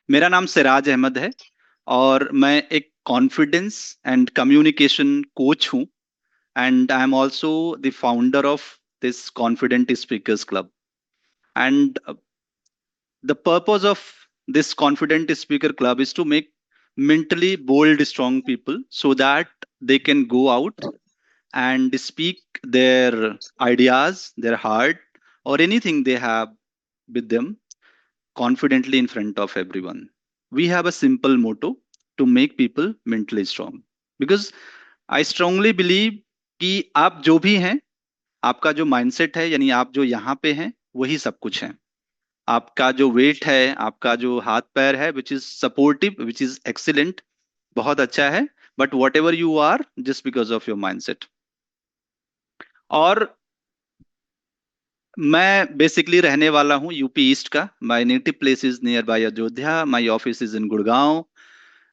मेरा नाम सिराज अहमद है और मैं एक कॉन्फिडेंस एंड कम्युनिकेशन कोच हूँ and I am also the founder of this confident speakers club and the purpose of this confident speaker club is to make mentally bold strong people so that they can go out and speak their ideas their heart or anything they have with them confidently in front of everyone. We have a simple motto to make people mentally strong. Because I strongly believe कि आप जो भी हैं, आपका जो mindset है, यानी आप जो यहाँ पे हैं, वही सब कुछ है। आपका जो वेट है, आपका जो हाथ पैर है, which is supportive, which is excellent, बहुत अच्छा है। But whatever you are, just because of your mindset. और मैं बेसिकली रहने वाला हूँ यूपी ईस्ट का। My native place is nearby Ayodhya, my office is in Gurgaon,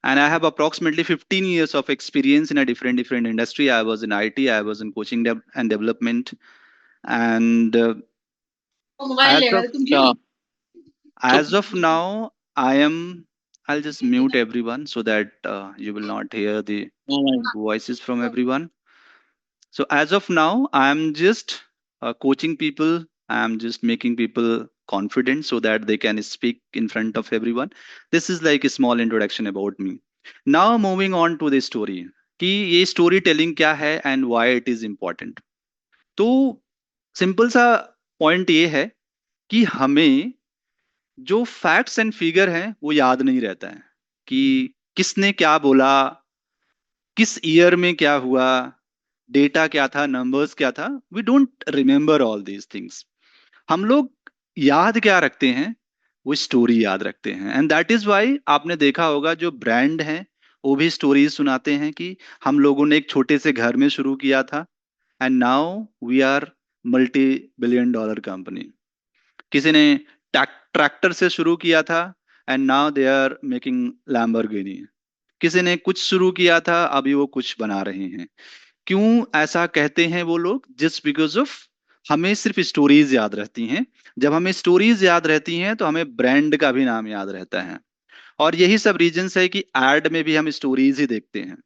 and I have approximately 15 years of experience in a different industry. I was in IT, I was in coaching and development, and mobile as लेगा of तुम क्यों? now, I am. I'll just mute everyone so that you will not hear the voices from everyone. So as of now, I am just coaching people. I am just making people confident so that they can speak in front of everyone. This is like a small introduction about me. Now moving on to the story कि ये story telling क्या है and why it is important. तो simple सा point ये है कि हमें जो फैक्ट्स एंड फिगर हैं वो याद नहीं रहता है कि किसने क्या बोला, किस ईयर में क्या हुआ, डेटा क्या था, नंबर्स क्या था। We don't remember all these things. हम लोग याद क्या रखते हैं, वो स्टोरी याद रखते हैं। एंड दैट इज वाई आपने देखा होगा जो ब्रांड हैं वो भी स्टोरीज सुनाते हैं कि हम लोगों ने एक छोटे से घर में शुरू किया था and now we are multi billion dollar company. किसी ने ट्रैक्टर से शुरू किया था and now they are making Lamborghini. किसी ने कुछ शुरू किया था, अभी वो कुछ बना रहे हैं। क्यों ऐसा कहते हैं वो लोग? जस्ट बिकॉज ऑफ हमें सिर्फ स्टोरीज याद रहती हैं। जब हमें स्टोरीज याद रहती हैं तो हमें ब्रांड का भी नाम याद रहता है। और यही सब रीजंस है कि एड में भी हम स्टोरीज ही देखते हैं।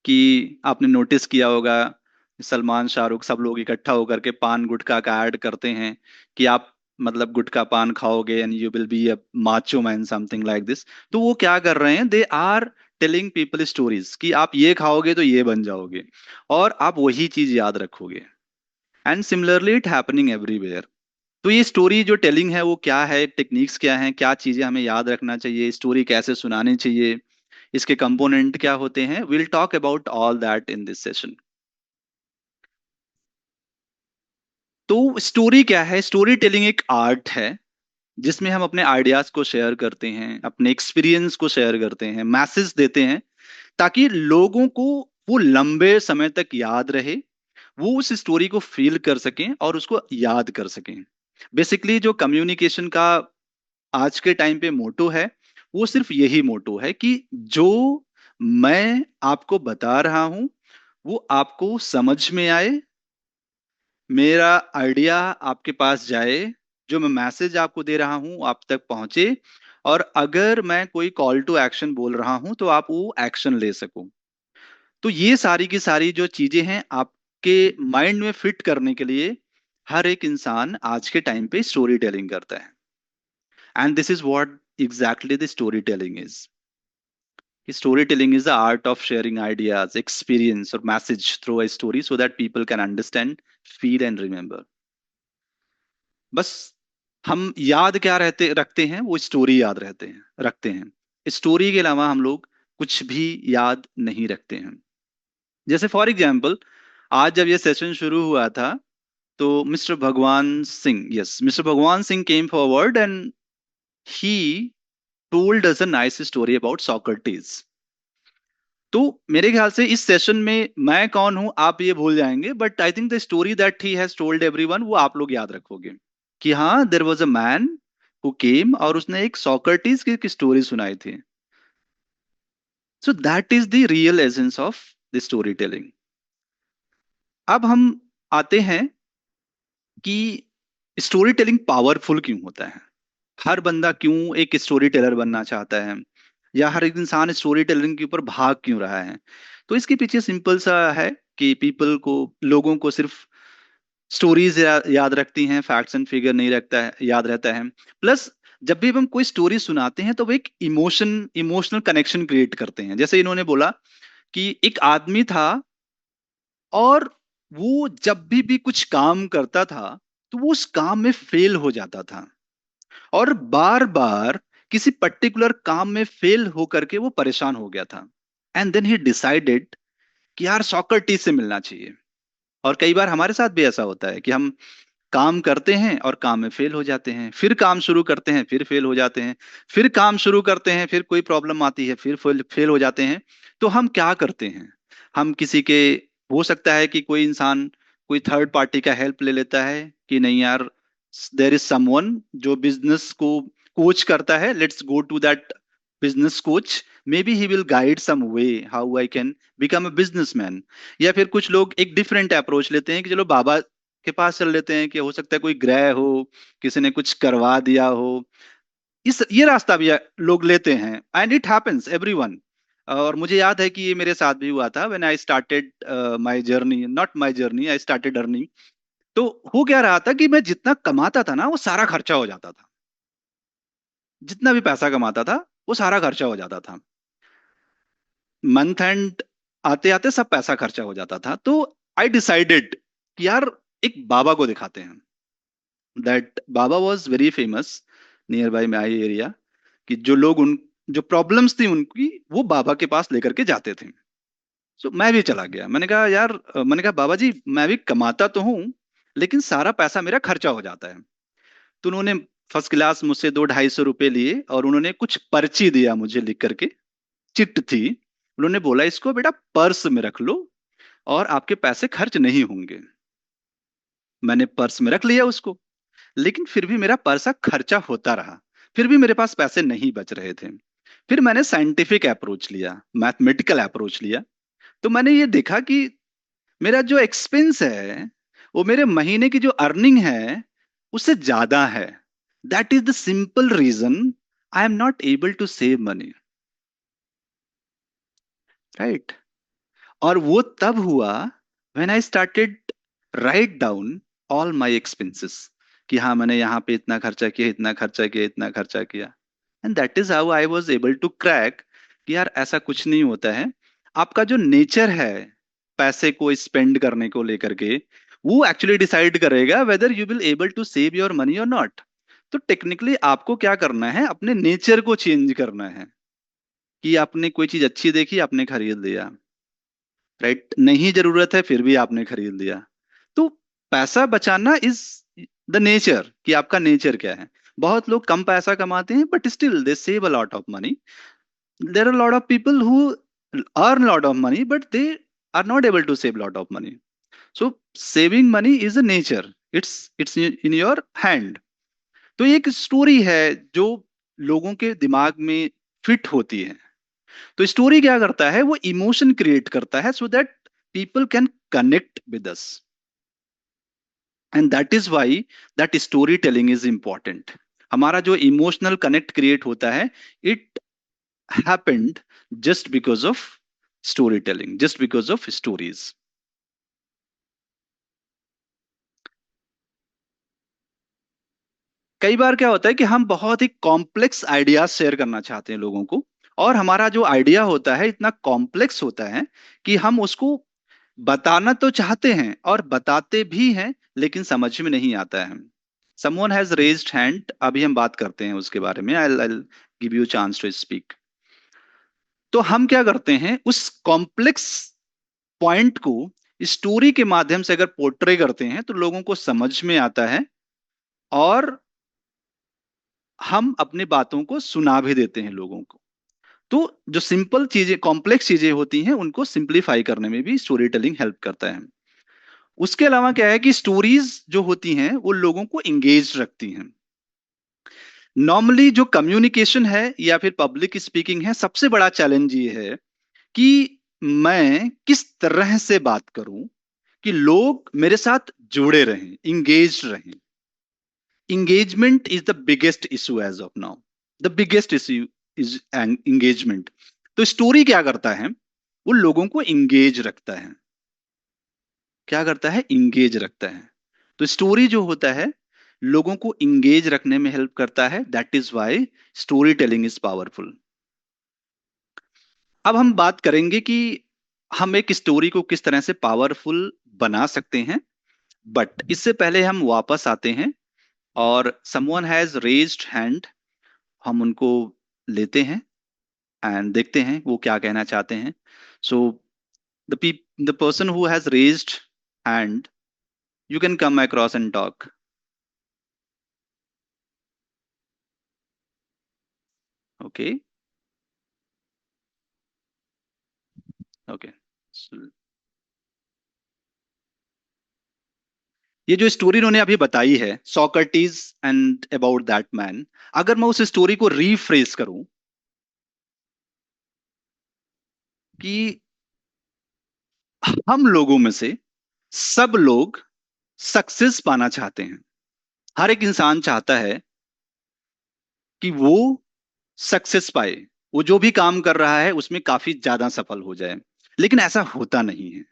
कि आपने नोटिस किया होगा सलमान शाहरुख सब लोग इकट्ठा होकर के पान गुटखा का ऐड करते हैं कि आप मतलब गुटखा पान खाओगे and you will be a macho man, something like this. तो वो क्या कर रहे हैं? They are telling people stories कि आप ये खाओगे तो ये बन जाओगे और आप वही चीज याद रखोगे। And similarly it happening everywhere. तो ये स्टोरी जो टेलिंग है वो क्या है, टेक्निक्स क्या है, क्या चीजें हमें याद रखना चाहिए, स्टोरी कैसे सुनानी चाहिए, इसके कंपोनेंट क्या होते हैं, will talk about all that in this session. तो स्टोरी क्या है? स्टोरी टेलिंग एक आर्ट है जिसमें हम अपने आइडियाज को शेयर करते हैं, अपने एक्सपीरियंस को शेयर करते हैं, मैसेज देते हैं ताकि लोगों को वो लंबे समय तक याद रहे, वो उस स्टोरी को फील कर सकें और उसको याद कर सकें। बेसिकली जो कम्युनिकेशन का आज के टाइम पे मोटो है वो सिर्फ यही मोटो है कि जो मैं आपको बता रहा हूं वो आपको समझ में आए, मेरा आइडिया आपके पास जाए, जो मैं मैसेज आपको दे रहा हूं आप तक पहुंचे, और अगर मैं कोई कॉल टू एक्शन बोल रहा हूं तो आप वो एक्शन ले सको। तो ये सारी की सारी जो चीजें हैं आपके माइंड में फिट करने के लिए हर एक इंसान आज के टाइम पे स्टोरी टेलिंग करता है। And this is what exactly the story telling is. Storytelling is the art of sharing ideas, experience, or message through a story so that people can understand, feel, and remember. बस हम याद क्या रहते रखते हैं? वो स्टोरी याद रहते हैं रखते हैं। स्टोरी के अलावा हम लोग कुछ भी याद नहीं रखते हैं। जैसे फॉर एग्जाम्पल, आज जब ये सेशन शुरू हुआ था तो मिस्टर भगवान सिंह, यस, मिस्टर भगवान Singh came forward and he told us a nice story about Socrates. तो मेरे ख्याल से इस सेशन में मैं कौन हूं आप ये भूल जाएंगे, but I think the story that he has told everyone वो आप लोग याद रखोगे कि हाँ, there was a man who came और उसने एक सोक्रेटिस की स्टोरी सुनाई थी। So that is the real essence of the story telling. अब हम आते हैं कि स्टोरी टेलिंग पावरफुल क्यों होता है। हर बंदा क्यों एक स्टोरी टेलर बनना चाहता है, या हर एक इंसान स्टोरी टेलिंग के ऊपर भाग क्यों रहा है? तो इसके पीछे सिंपल सा है कि पीपल को, लोगों को सिर्फ स्टोरीज याद रखती हैं, फैक्ट्स एंड फिगर नहीं रखता है, याद रहता है। प्लस जब भी हम कोई स्टोरी सुनाते हैं तो वो एक इमोशनल कनेक्शन क्रिएट करते हैं। जैसे इन्होंने बोला कि एक आदमी था, और वो जब भी कुछ काम करता था तो वो उस काम में फेल हो जाता था, और बार बार किसी पर्टिकुलर काम में फेल होकर के वो परेशान हो गया था। एंड देन ही डिसाइडेड कि यार सॉक्रेटिस से मिलना चाहिए। और कई बार हमारे साथ भी ऐसा होता है कि हम काम करते हैं और काम में फेल हो जाते हैं, फिर काम शुरू करते हैं फिर फेल हो जाते हैं, फिर काम शुरू करते हैं फिर कोई प्रॉब्लम आती है फिर फेल हो जाते हैं। तो हम क्या करते हैं? हम किसी के, हो सकता है कि कोई इंसान कोई थर्ड पार्टी का हेल्प ले लेता है कि नहीं यार, देर इज समवन जो बिजनेस को कोच करता है, let's go to that business coach, maybe he will guide some way how I can become a businessman. या फिर कुछ लोग एक डिफरेंट अप्रोच लेते हैं कि चलो बाबा के पास चल लेते हैं, कि हो सकता है कोई ग्रह हो, किसी ने कुछ करवा दिया हो। इस ये रास्ता भी लोग लेते हैं, एंड इट हैपेंस एवरीवन। और मुझे याद है कि ये मेरे साथ भी हुआ था when I started my journey, not my journey, I started earning. तो हो क्या रहा था कि मैं जितना कमाता था ना वो सारा खर्चा हो जाता था। जितना भी पैसा कमाता था वो सारा खर्चा हो जाता था। मंथ एंड आते आते सब पैसा खर्चा हो जाता था। तो आई डिसाइडेड कि यार एक बाबा को दिखाते हैं। That Baba was very famous near by my area, कि जो लोग उन, जो प्रॉब्लम्स थी उनकी, वो बाबा के पास लेकर के जाते थे। सो मैं भी चला गया। मैंने कहा यार, मैंने कहा बाबा जी मैं भी कमाता तो हूँ लेकिन सारा पैसा मेरा खर्चा हो जाता है। तो उन्होंने फर्स्ट क्लास मुझसे 200-250 रुपए लिए, और उन्होंने कुछ पर्ची दिया मुझे लिख करके, चिट थी। उन्होंने बोला इसको बेटा पर्स में रख लो और आपके पैसे खर्च नहीं होंगे। मैंने पर्स में रख लिया उसको, लेकिन फिर भी मेरा पैसा खर्चा होता रहा, फिर भी मेरे पास पैसे नहीं बच रहे थे। फिर मैंने साइंटिफिक अप्रोच लिया, मैथमेटिकल अप्रोच लिया। तो मैंने ये देखा कि मेरा जो एक्सपेंस है वो मेरे महीने की जो अर्निंग है उससे ज्यादा है। That is the simple reason I am not able to save money, right? और वो तब हुआ when I started write down all my expenses, कि हाँ मैंने यहाँ पे इतना खर्चा किया, इतना खर्चा किया, इतना खर्चा किया। And that is how I was able to crack कि यार ऐसा कुछ नहीं होता है। आपका जो नेचर है पैसे को स्पेंड करने को लेकर के, वो एक्चुअली डिसाइड करेगा whether you will able to save your money और नॉट। तो टेक्निकली आपको क्या करना है, अपने नेचर को चेंज करना है। कि आपने कोई चीज अच्छी देखी, आपने खरीद लिया, राइट? नहीं जरूरत है फिर भी आपने खरीद लिया। तो पैसा बचाना इज द नेचर, कि आपका नेचर क्या है। बहुत लोग कम पैसा कमाते हैं but still they save a lot of money. There are lot of people who earn lot of money but they are not able to save lot of money. So saving money is a nature, it's in your hand. तो ये एक story है जो लोगों के दिमाग में fit होती है। तो स्टोरी क्या करता है, वो इमोशन क्रिएट करता है so that people can connect with us. And that is why that story telling is important. हमारा जो इमोशनल कनेक्ट क्रिएट होता है, it happened just because of story telling, just because of stories. कई बार क्या होता है कि हम बहुत ही कॉम्प्लेक्स आइडियाज शेयर करना चाहते हैं लोगों को, और हमारा जो आइडिया होता है इतना कॉम्प्लेक्स होता है कि हम उसको बताना तो चाहते हैं और बताते भी हैं, लेकिन समझ में नहीं आता है। समवन हैज रेज्ड हैंड, अभी हम बात करते हैं उसके बारे में। I give you chance to speak. तो हम क्या करते हैं, उस कॉम्प्लेक्स पॉइंट को स्टोरी के माध्यम से अगर पोर्ट्रे करते हैं तो लोगों को समझ में आता है, और हम अपनी बातों को सुना भी देते हैं लोगों को। तो जो सिंपल चीजें, कॉम्प्लेक्स चीजें होती हैं, उनको सिंप्लीफाई करने में भी स्टोरी टेलिंग हेल्प करता है। उसके अलावा क्या है कि स्टोरीज जो होती हैं वो लोगों को इंगेज रखती हैं। नॉर्मली जो कम्युनिकेशन है या फिर पब्लिक स्पीकिंग है, सबसे बड़ा चैलेंज ये है कि मैं किस तरह से बात करूं कि लोग मेरे साथ जुड़े रहें, इंगेज रहें। engagement is the biggest issue as of now. The biggest issue is engagement. तो स्टोरी क्या करता है? वो लोगों को इंगेज रखता है। क्या करता है? इंगेज रखता है। तो स्टोरी जो होता है लोगों को इंगेज रखने में हेल्प करता है। That is why story telling is powerful. अब हम बात करेंगे कि हम एक स्टोरी को किस तरह से पावरफुल बना सकते हैं। बट इससे पहले हम वापस आते हैं और समवन हैज रेज्ड हैंड, हम उनको लेते हैं एंड देखते हैं वो क्या कहना चाहते हैं। So the the person who has raised hand, you can come across and talk. Okay. Okay. ये जो स्टोरी उन्होंने अभी बताई है, Socrates and about that man, अगर मैं उस स्टोरी को रीफ्रेज करूं कि हम लोगों में से सब लोग सक्सेस पाना चाहते हैं। हर एक इंसान चाहता है कि वो सक्सेस पाए, वो जो भी काम कर रहा है उसमें काफी ज्यादा सफल हो जाए। लेकिन ऐसा होता नहीं है।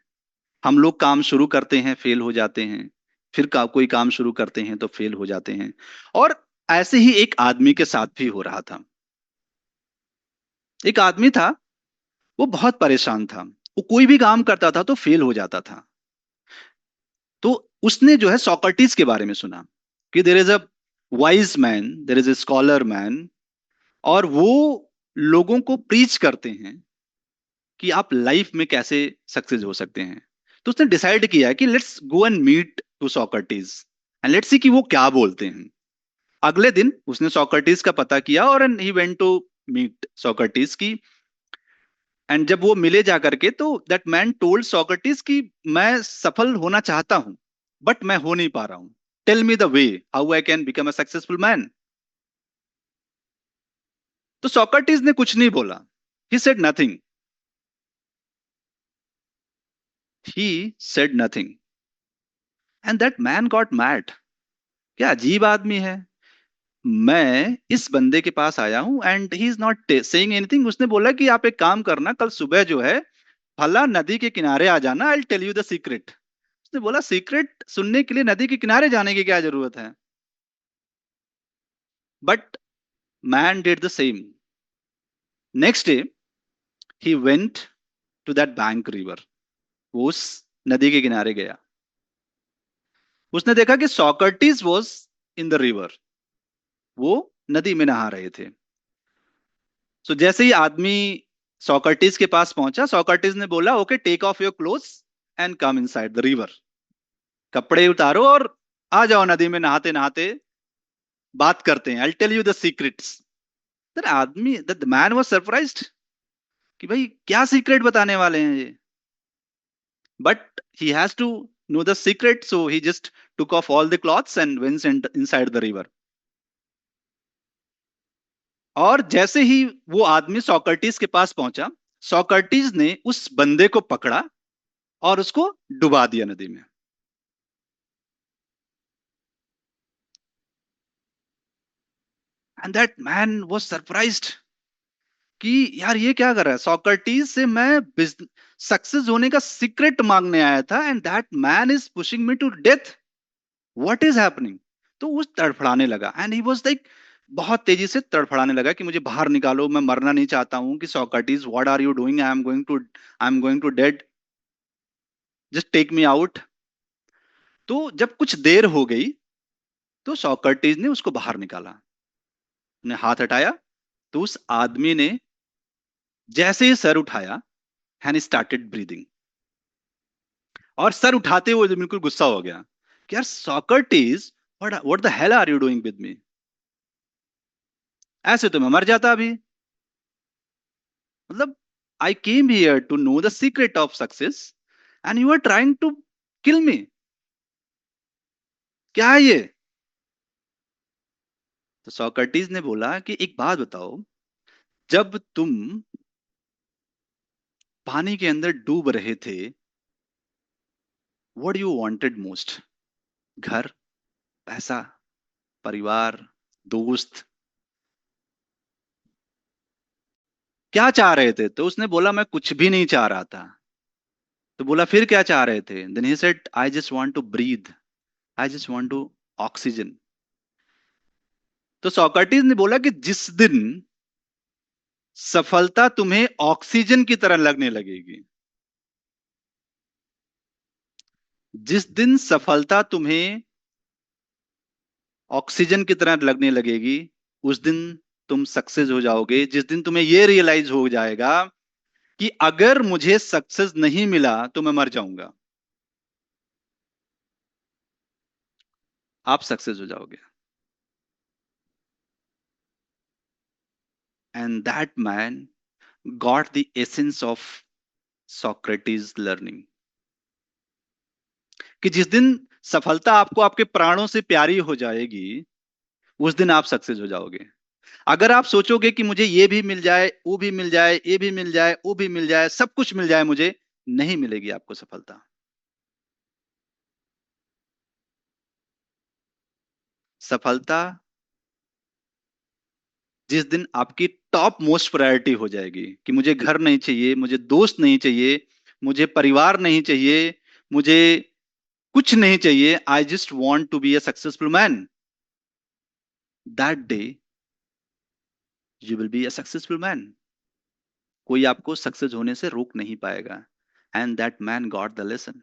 हम लोग काम शुरू करते हैं, फेल हो जाते हैं, फिर कोई काम शुरू करते हैं तो फेल हो जाते हैं। और ऐसे ही एक आदमी के साथ भी हो रहा था। एक आदमी था, वो बहुत परेशान था। वो कोई भी काम करता था तो फेल हो जाता था। तो उसने जो है सोक्रेटिस के बारे में सुना कि there is a wise man, there is a scholar man, और वो लोगों को प्रीच करते हैं कि आप लाइफ में कैसे सक्सेस हो सकते हैं। तो उसने डिसाइड किया कि let's go and meet to Socrates and let's see कि वो क्या बोलते हैं। अगले दिन उसने सोक्रेटिस का पता किया और he went to meet Socrates की। एंड जब वो मिले जा करके तो दैट मैन टोल्ड सोक्रेटिस कि मैं सफल होना चाहता हूं बट मैं हो नहीं पा रहा हूं। Tell me the way how I can become a successful man. तो सोक्रेटिस ने कुछ नहीं बोला। He said nothing. He said nothing and that man got mad. क्या अजीब आदमी है। मैं इस बंदे के पास आया हूं and he is not saying anything. उसने बोला कि आप एक काम करना, कल सुबह जो है फला नदी के किनारे आ जाना, I tell you the secret. उसने बोला सीक्रेट सुनने के लिए नदी के किनारे जाने की क्या जरूरत है? But man did the same. Next day he went to that bank river. वो उस नदी के किनारे गया। उसने देखा कि Socrates was in the river. वो नदी में नहा रहे थे। सो जैसे ही आदमी सोक्रेटिस के पास पहुंचा, सोक्रेटिस ने बोला okay take off your clothes and come inside the river. कपड़े उतारो और आ जाओ नदी में नहाते नहाते बात करते हैं। I tell you the secrets. That आदमी, दैट मैन वाज सरप्राइज्ड कि भाई क्या सीक्रेट बताने वाले हैं ये। But he has to know the secret, so he just took off all the cloths and went inside the river. और जैसे ही वो आदमी सोक्रेटिस के पास पहुंचा, सोक्रेटिस ने उस बंदे को पकड़ा और उसको डुबा दिया नदी में। And that man was surprised कि यार ये क्या कर रहा है। सोक्रेटिस से मैं सक्सेस होने का सीक्रेट मांगने आया था and that man is pushing me to death. What is happening? तो वो तड़फड़ाने लगा एंड ही वाज लाइक, बहुत तेजी से तड़फड़ाने लगा कि मुझे बाहर निकालो, मैं मरना नहीं चाहता हूं। कि Socrates what are you doing, I am going to dead, just take me out. तो जब कुछ देर हो गई तो सोक्रेटिस ने उसको बाहर निकाला। ने हाथ हटाया तो उस आदमी ने जैसे ही सर उठाया एंड स्टार्टेड ब्रीदिंग। और सर उठाते हुए बिल्कुल गुस्सा हो गया कि यार Socrates, what the hell are you doing with me. ऐसे तो मैं मर जाता अभी। मतलब I came here to know the secret of success and you are trying to kill me. क्या है ये? तो सोक्रेटिस ने बोला कि एक बात बताओ, जब तुम पानी के अंदर डूब रहे थे, व्हाट यू वांटेड मोस्ट? घर, पैसा, परिवार, दोस्त क्या चाह रहे थे? तो उसने बोला मैं कुछ भी नहीं चाह रहा था। तो बोला फिर क्या चाह रहे थे? Then he said I just want to breathe, I just want to oxygen. तो सोक्रेटिस ने बोला कि जिस दिन सफलता तुम्हें ऑक्सीजन की तरह लगने लगेगी, जिस दिन सफलता तुम्हें ऑक्सीजन की तरह लगने लगेगी, उस दिन तुम सक्सेस हो जाओगे। जिस दिन तुम्हें यह रियलाइज हो जाएगा कि अगर मुझे सक्सेस नहीं मिला तो मैं मर जाऊंगा, आप सक्सेस हो जाओगे। And that man got the essence of Socrates learning, कि जिस दिन सफलता आपको आपके प्राणों से प्यारी हो जाएगी, उस दिन आप सक्सेस हो जाओगे। अगर आप सोचोगे कि मुझे ये भी मिल जाए, वो भी मिल जाए, ये भी मिल जाए, वो भी मिल जाए, सब कुछ मिल जाए मुझे, नहीं मिलेगी आपको सफलता। सफलता जिस दिन आपकी टॉप मोस्ट प्रायोरिटी हो जाएगी कि मुझे घर नहीं चाहिए, मुझे दोस्त नहीं चाहिए, मुझे परिवार नहीं चाहिए, मुझे कुछ नहीं चाहिए, I just want to be a successful man, that day you will be a successful man. कोई आपको सक्सेस होने से रोक नहीं पाएगा। And that man got the lesson.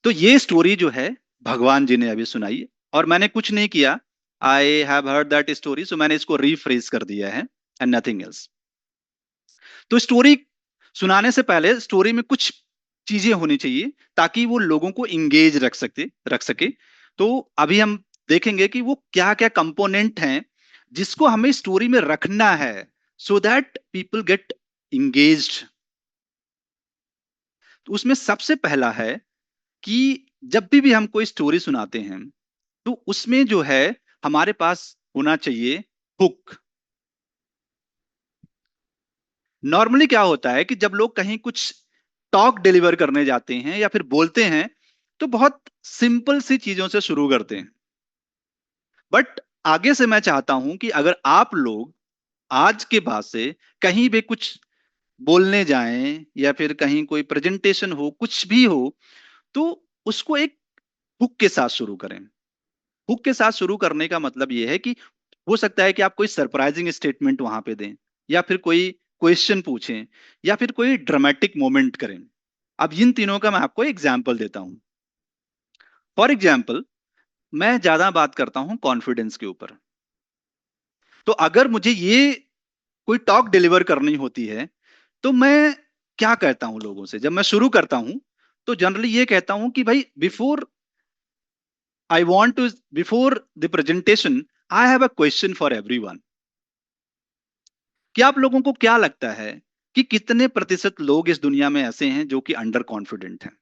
तो ये स्टोरी जो है भगवान जी ने अभी सुनाई, और मैंने कुछ नहीं किया। I have heard that story, so मैंने इसको रीफ्रेज कर दिया है, एंड नथिंग एल्स। तो स्टोरी सुनाने से पहले स्टोरी में कुछ चीजें होनी चाहिए ताकि वो लोगों को इंगेज रख सके। तो अभी हम देखेंगे कि वो क्या क्या कंपोनेंट हैं जिसको हमें स्टोरी में रखना है, so that people get engaged. तो उसमें सबसे पहला है कि जब भी हम कोई स्टोरी सुनाते हैं, तो उसमें जो है हमारे पास होना चाहिए हुक। नॉर्मली क्या होता है कि जब लोग कहीं कुछ टॉक डिलीवर करने जाते हैं या फिर बोलते हैं, तो बहुत सिंपल सी चीजों से शुरू करते हैं। बट आगे से मैं चाहता हूं कि अगर आप लोग आज के बाद से कहीं भी कुछ बोलने जाएं या फिर कहीं कोई प्रेजेंटेशन हो, कुछ भी हो, तो उसको एक हुक के साथ शुरू करें। हुक के साथ शुरू करने का मतलब यह है कि हो सकता है कि आप कोई सरप्राइजिंग स्टेटमेंट वहां पे दें, या फिर कोई क्वेश्चन पूछें, या फिर कोई ड्रामेटिक मोमेंट करें। अब इन तीनों का मैं आपको एग्जाम्पल देता हूं। फॉर एग्जाम्पल, मैं ज्यादा बात करता हूं कॉन्फिडेंस के ऊपर। तो अगर मुझे ये कोई टॉक डिलीवर करनी होती है, तो मैं क्या कहता हूं लोगों से? जब मैं शुरू करता हूं तो जनरली ये कहता हूं कि भाई, before the presentation, I have a question for everyone. कि आप लोगों को क्या लगता है कि कितने प्रतिशत लोग इस दुनिया में ऐसे हैं जो कि अंडर कॉन्फिडेंट हैं?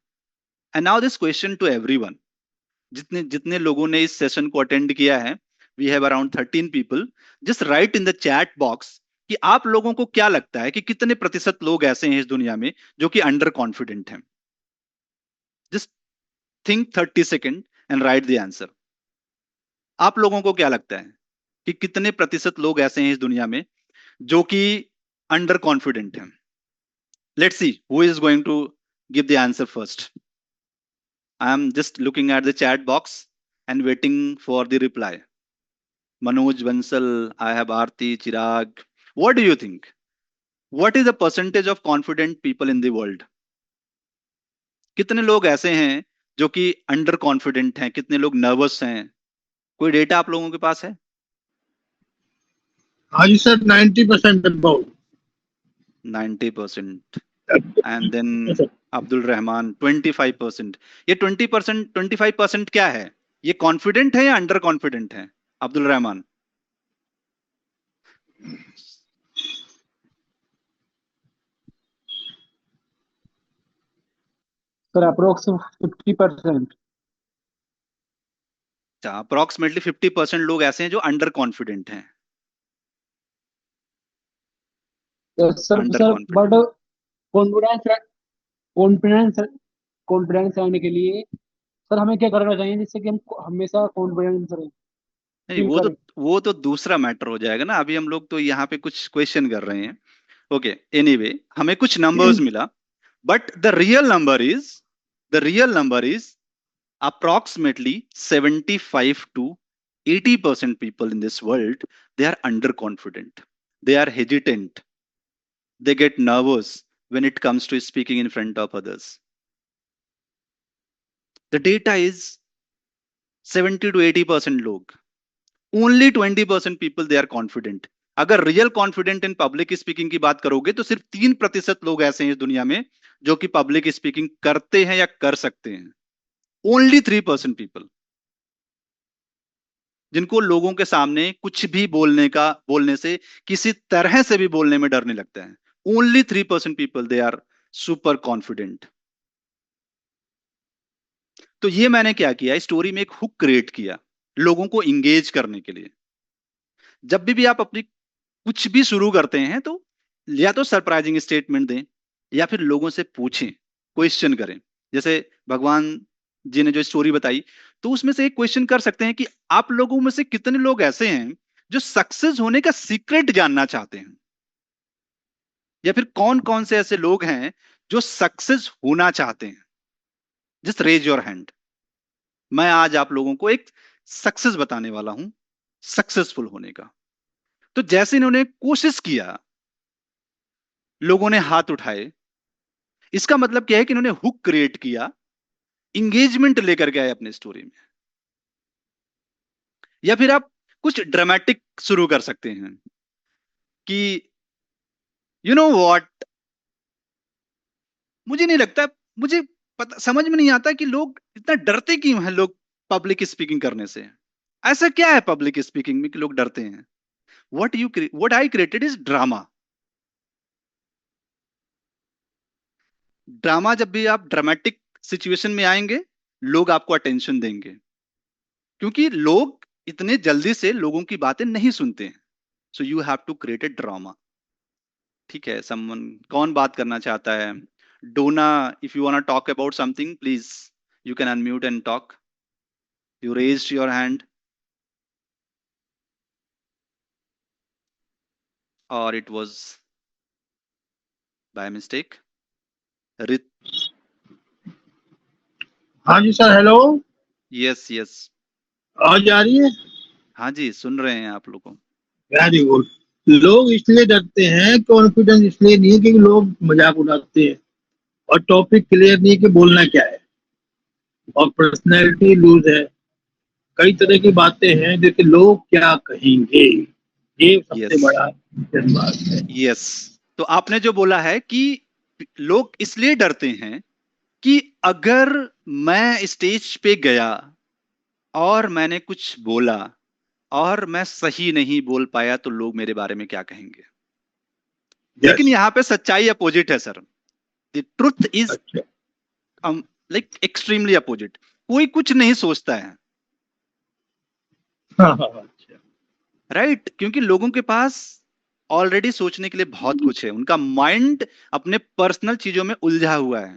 And now this question to everyone, जितने जितने लोगों ने इस सेशन को अटेंड किया है, we have around 13 people. Just write in the chat box कि आप लोगों को क्या लगता है कि कितने प्रतिशत लोग ऐसे हैं इस दुनिया में जो कि अंडर कॉन्फिडेंट हैं। Just think 30 second and right the answer. आप लोगों को क्या लगता है कि कितने प्रतिशत लोग ऐसे हैं इस दुनिया में जो कि अंडर कॉन्फिडेंट हैं? Let's see who is going to give the answer first. I am just looking at the chat box and waiting for the reply. Manoj Bansal, I have Aarti, Chirag. What do you think? What is the percentage of confident people in the world? कितने लोग ऐसे हैं जो कि under confident हैं? कितने लोग nervous हैं? कोई डेटा आप लोगों के पास है? हाँ जी sir, 90% about. 90%। And then Abdul Rahman 25%। ये 20%, 25% क्या है? ये कॉन्फिडेंट है या अंडर कॉन्फिडेंट है? अब्दुल रहमान। Sir approx 50%। अच्छा, अप्रोक्सीमेटली 50% लोग ऐसे हैं जो अंडर कॉन्फिडेंट हैं। Sir under sir confident. But confidence confidence confidence आने के लिए सर हमें क्या करना चाहिए जिससे कि हम हमेशा कॉन्फिडेंस रहे, नहीं, फील करें? वो तो दूसरा मैटर हो जाएगा ना। अभी हम लोग तो यहाँ पे कुछ क्वेश्चन कर रहे हैं। ओके, एनीवे, हमें कुछ नंबर्स मिला, but the real number is approximately 75 to 80% people in this world, they are underconfident, they are hesitant, they get nervous when it comes to speaking in front of others. The data is 70 to 80% लोग, only 20% people they are confident. अगर real confident in public speaking की बात करोगे तो सिर्फ 3% लोग ऐसे हैं इस दुनिया में जो कि पब्लिक स्पीकिंग करते हैं या कर सकते हैं। ओनली 3% पीपल, जिनको लोगों के सामने कुछ भी बोलने से, किसी तरह से भी बोलने में डर नहीं लगता है। Only 3% people they are super confident. तो ये मैंने क्या किया, स्टोरी में एक हुक क्रिएट किया लोगों को इंगेज करने के लिए। जब भी आप अपनी कुछ भी शुरू करते हैं तो या तो सरप्राइजिंग स्टेटमेंट दें या फिर लोगों से पूछें, क्वेश्चन करें। जैसे भगवान जी ने जो स्टोरी बताई, तो उसमें से एक क्वेश्चन कर सकते हैं कि आप लोगों में से कितने लोग ऐसे हैं जो सक्सेस होने का सीक्रेट जानना चाहते हैं, या फिर कौन कौन से ऐसे लोग हैं जो सक्सेस होना चाहते हैं। Just raise your hand. मैं आज आप लोगों को एक सक्सेस बताने वाला हूं, सक्सेसफुल होने का। तो जैसे इन्होंने कोशिश किया, लोगों ने हाथ उठाए, इसका मतलब क्या है कि इन्होंने हुक क्रिएट किया, इंगेजमेंट लेकर के आए अपने स्टोरी में। या फिर आप कुछ ड्रामेटिक शुरू कर सकते हैं कि यू नो व्हाट, मुझे नहीं लगता, मुझे पता समझ में नहीं आता कि लोग इतना डरते क्यों हैं, लोग पब्लिक स्पीकिंग करने से। ऐसा क्या है पब्लिक स्पीकिंग में कि लोग डरते हैं? What I created is drama. Drama, जब भी आप ड्रामेटिक सिचुएशन में आएंगे, लोग आपको अटेंशन देंगे, क्योंकि लोग इतने जल्दी से लोगों की बातें नहीं सुनते हैं। So you have to create a drama. ठीक है, समवन कौन बात करना चाहता है? Donna, if you want to talk about something, please you can unmute and talk. You raised your hand, और इट वाज बाय मिस्टेक। रित, हाँ जी सर, हेलो। यस यस, आवाज आ रही है? हाँ जी, सुन रहे हैं आप लोगों को। Very good. लोग इसलिए डरते हैं, कॉन्फिडेंस इसलिए नहीं है क्योंकि लोग मजाक उड़ाते हैं और टॉपिक क्लियर नहीं है कि बोलना क्या है, और पर्सनैलिटी लूज है। कई तरह की बातें हैं जैसे लोग क्या कहेंगे, ये सबसे यस बड़ा मुश्किल बात है। यस, तो आपने जो बोला है कि लोग इसलिए डरते हैं कि अगर मैं स्टेज पे गया और मैंने कुछ बोला और मैं सही नहीं बोल पाया तो लोग मेरे बारे में क्या कहेंगे। लेकिन यस। यहाँ पे सच्चाई अपोजिट है सर। द ट्रुथ इज अच्छा। Like extremely opposite. कोई कुछ नहीं सोचता है, हाँ हाँ हाँ, अच्छा। राइट? क्योंकि लोगों के पास ऑलरेडी सोचने के लिए बहुत कुछ है, उनका माइंड अपने पर्सनल चीजों में उलझा हुआ है।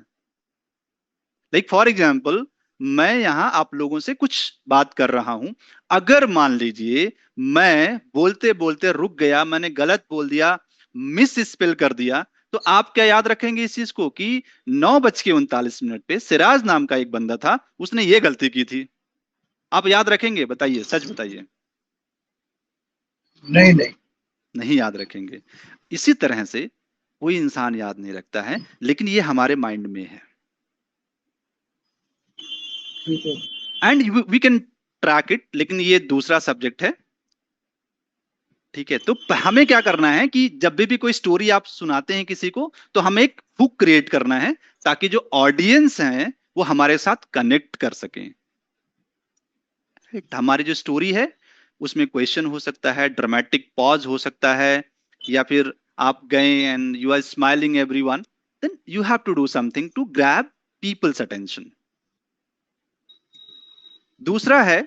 लाइक फॉर एग्जाम्पल, मैं यहां आप लोगों से कुछ बात कर रहा हूं, अगर मान लीजिए मैं बोलते बोलते रुक गया, मैंने गलत बोल दिया, मिस स्पेल कर दिया, तो आप क्या याद रखेंगे इस चीज को कि 9:39 पे सिराज नाम का एक बंदा था, उसने ये गलती की थी? आप याद रखेंगे? बताइए, सच बताइए। नहीं नहीं। नहीं याद रखेंगे। इसी तरह से कोई इंसान याद नहीं रखता है, लेकिन ये हमारे माइंड में है, ठीक है। And we can track it. लेकिन ये दूसरा सब्जेक्ट है। ठीक है, तो हमें क्या करना है कि जब भी कोई स्टोरी आप सुनाते हैं किसी को, तो हमें एक हुक क्रिएट करना है ताकि जो ऑडियंस है वो हमारे साथ कनेक्ट कर सकें। हमारी जो स्टोरी है उसमें क्वेश्चन हो सकता है, ड्रामेटिक पॉज हो सकता है, या फिर आप गए and you are smiling everyone, then you have to do something to grab people's attention. दूसरा है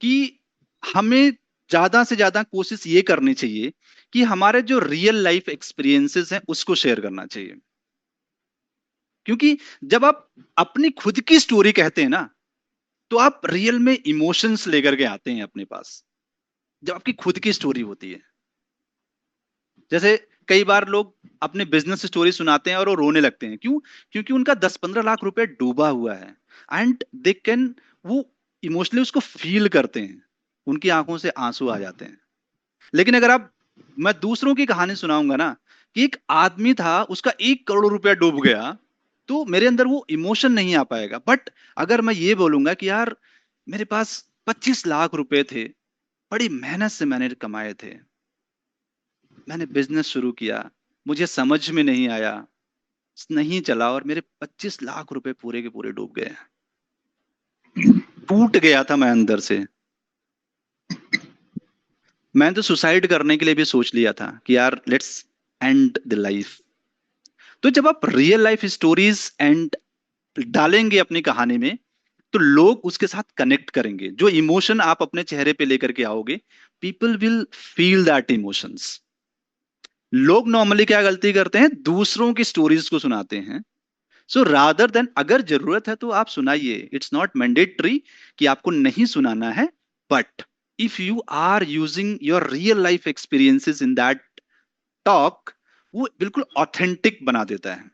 कि हमें ज्यादा से ज्यादा कोशिश ये करनी चाहिए कि हमारे जो रियल लाइफ एक्सपीरियंसेस हैं उसको शेयर करना चाहिए। क्योंकि जब आप अपनी खुद की स्टोरी कहते हैं ना, तो आप रियल में इमोशंस लेकर के आते हैं अपने पास जब आपकी खुद की स्टोरी होती है। जैसे कई बार लोग अपने बिजनेस स्टोरी सुनाते हैं और वो रोने लगते हैं, क्यों? क्योंकि उनका 10-15 लाख रुपए डूबा हुआ है, एंड दे कैन, वो इमोशनली उसको फील करते हैं, उनकी आंखों से आंसू आ जाते हैं। लेकिन अगर आप, मैं दूसरों की कहानी सुनाऊंगा ना, कि एक आदमी था उसका 1 करोड़ रुपया डूब गया, तो मेरे अंदर वो इमोशन नहीं आ पाएगा। बट अगर मैं ये बोलूंगा कि यार मेरे पास 25 लाख रुपए थे, बड़ी मेहनत से मैंने कमाए थे, मैंने बिजनेस शुरू किया, मुझे समझ में नहीं आया, नहीं चला, और मेरे 25 लाख रुपए पूरे के पूरे डूब गए, टूट गया था मैं अंदर से। मैंने तो सुसाइड करने के लिए भी सोच लिया था कि यार लेट्स एंड द लाइफ। तो जब आप रियल लाइफ स्टोरीज एंड डालेंगे अपनी कहानी में, तो लोग उसके साथ कनेक्ट करेंगे। जो इमोशन आप अपने चेहरे पे लेकर के आओगे, people will feel that emotions. लोग नॉर्मली क्या गलती करते हैं, दूसरों की स्टोरीज को सुनाते हैं। सो रादर देन, अगर जरूरत है तो आप सुनाइए, इट्स नॉट मैंडेटरी कि आपको नहीं सुनाना है, but if you are using your real life experiences in that talk, वो बिल्कुल ऑथेंटिक बना देता है,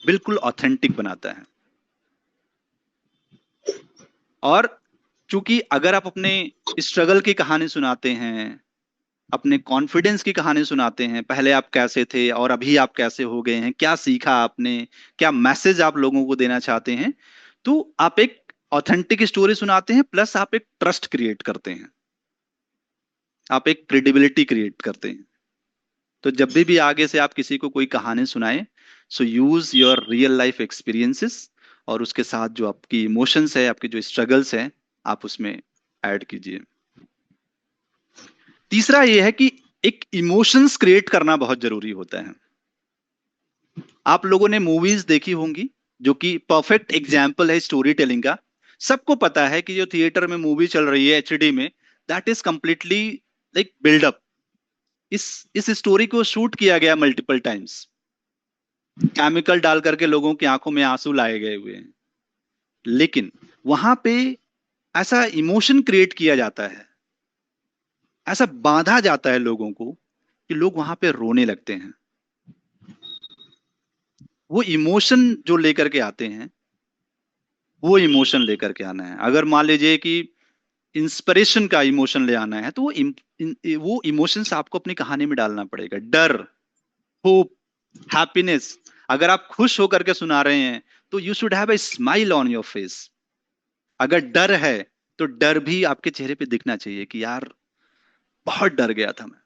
बिल्कुल ऑथेंटिक बनाता है। और चूंकि अगर आप अपने स्ट्रगल की कहानी सुनाते हैं, अपने कॉन्फिडेंस की कहानी सुनाते हैं, पहले आप कैसे थे और अभी आप कैसे हो गए हैं, क्या सीखा आपने, क्या मैसेज आप लोगों को देना चाहते हैं, तो आप एक ऑथेंटिक स्टोरी सुनाते हैं, प्लस आप एक ट्रस्ट क्रिएट करते हैं, आप एक क्रेडिबिलिटी क्रिएट करते हैं। तो जब भी आगे से आप किसी को कोई कहानी सुनाएं, so use your real life experiences, और उसके साथ जो आपकी इमोशंस है, आपके जो स्ट्रगल्स हैं, आप उसमें ऐड कीजिए। तीसरा ये है कि एक इमोशंस क्रिएट करना बहुत जरूरी होता है। आप लोगों ने मूवीज देखी होंगी, जो कि परफेक्ट एग्जाम्पल है स्टोरी टेलिंग का। सबको पता है कि जो थिएटर में मूवी चल रही है एचडी में, that is completely like buildup. इस स्टोरी को शूट किया गया मल्टीपल टाइम्स, केमिकल डाल करके लोगों की आंखों में आंसू लाए गए हुए हैं, लेकिन वहां पे ऐसा इमोशन क्रिएट किया जाता है, ऐसा बांधा जाता है लोगों को, कि लोग वहां पे रोने लगते हैं। वो इमोशन जो लेकर के आते हैं, वो इमोशन लेकर के आना है। अगर मान लीजिए कि इंस्पिरेशन का इमोशन ले आना है, तो वो इमोशंस आपको अपनी कहानी में डालना पड़ेगा। डर, होप, हैप्पीनेस। अगर आप खुश होकर के सुना रहे हैं, तो you should have a smile on your face. अगर डर है, तो डर भी आपके चेहरे पे दिखना चाहिए कि यार बहुत डर गया था मैं,